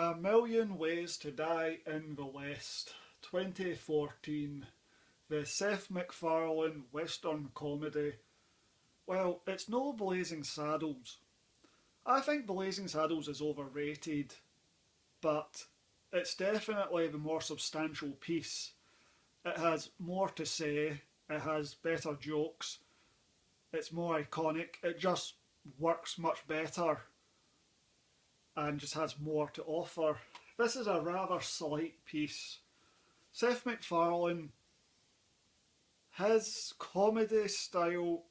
A Million Ways to Die in the West, 2014, the Seth MacFarlane Western comedy. Well, it's no Blazing Saddles. I think Blazing Saddles is overrated, but it's definitely the more substantial piece. It has more to say, it has better jokes, it's more iconic, it just works much better and just has more to offer. This is a rather slight piece. Seth MacFarlane, his comedy style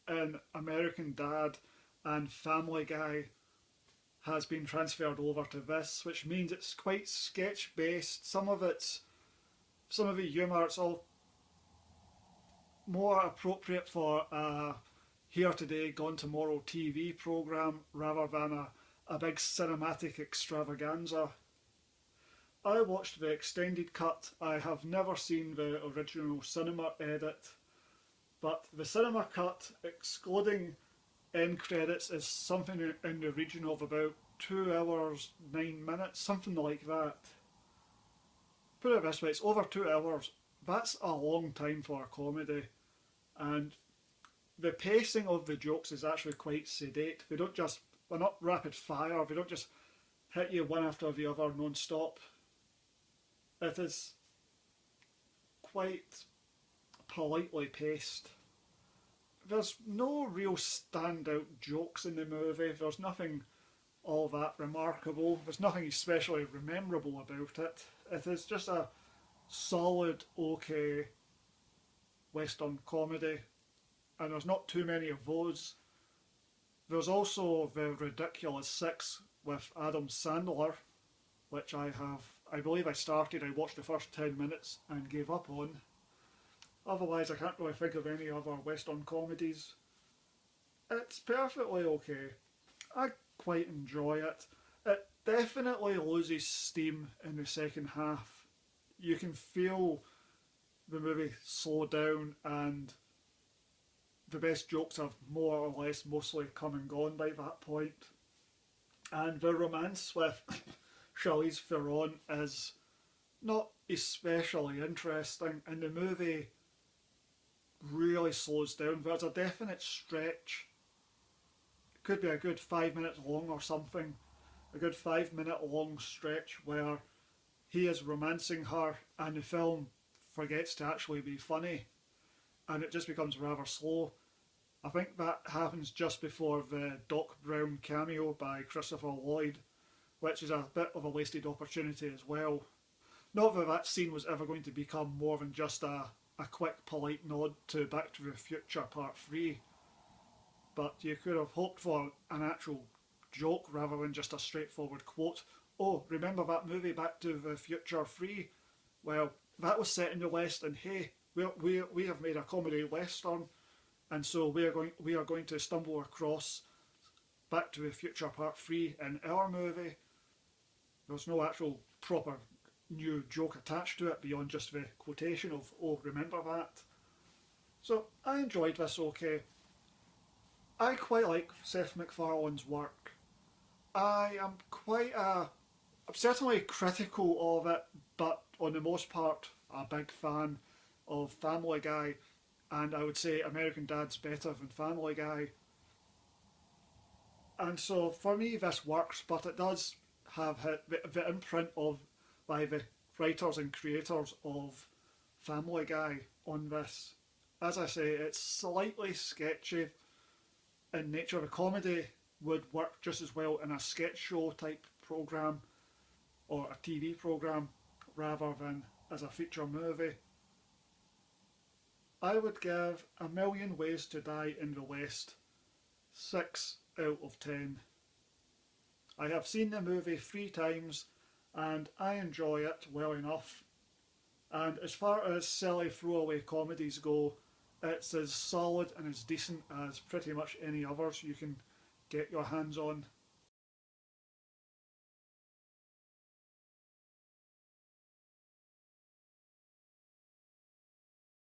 in American Dad and Family Guy has been transferred over to this, which means it's quite sketch based. Some of the humour, it's all more appropriate for a here today, gone tomorrow TV programme rather than a big cinematic extravaganza. I watched the extended cut. I have never seen the original cinema edit, but the cinema cut, excluding end credits, is something in the region of about 2 hours 9 minutes, something like that. Put it this way, it's over 2 hours. That's a long time for a comedy, and the pacing of the jokes is actually quite sedate. They're not rapid fire, they don't just hit you one after the other non-stop. It is quite politely paced. There's no real standout jokes in the movie. There's nothing all that remarkable. There's nothing especially memorable about it. It is just a solid, okay Western comedy, and there's not too many of those. There's also the Ridiculous Six with Adam Sandler, which I believe I watched the first 10 minutes and gave up on. Otherwise, I can't really think of any other Western comedies. It's perfectly okay. I quite enjoy it. It definitely loses steam in the second half. You can feel the movie slow down, and the best jokes have more or less mostly come and gone by that point. And the romance with Charlize Theron is not especially interesting, and the movie really slows down. There's a definite stretch. It could be a good 5 minutes long or something. A good 5 minute long stretch where he is romancing her and the film forgets to actually be funny, and it just becomes rather slow. I think that happens just before the Doc Brown cameo by Christopher Lloyd, which is a bit of a wasted opportunity as well. Not that that scene was ever going to become more than just a quick polite nod to Back to the Future Part 3, but you could have hoped for an actual joke rather than just a straightforward quote. Oh, remember that movie Back to the Future 3? Well, that was set in the West, and hey, we have made a comedy western, and so we are going to stumble across Back to the Future Part 3 in our movie. There's no actual proper new joke attached to it beyond just the quotation of, oh, remember that? So I enjoyed this okay. I quite like Seth MacFarlane's work. I'm certainly critical of it, but on the most part a big fan of Family Guy, and I would say American Dad's better than Family Guy. And so for me this works, but it does have the imprint of by the writers and creators of Family Guy on this. As I say, it's slightly sketchy in nature. The comedy would work just as well in a sketch show type programme or a TV programme rather than as a feature movie. I would give A Million Ways to Die in the West 6 out of 10. I have seen the movie 3 times and I enjoy it well enough. And as far as silly throwaway comedies go, it's as solid and as decent as pretty much any others you can get your hands on.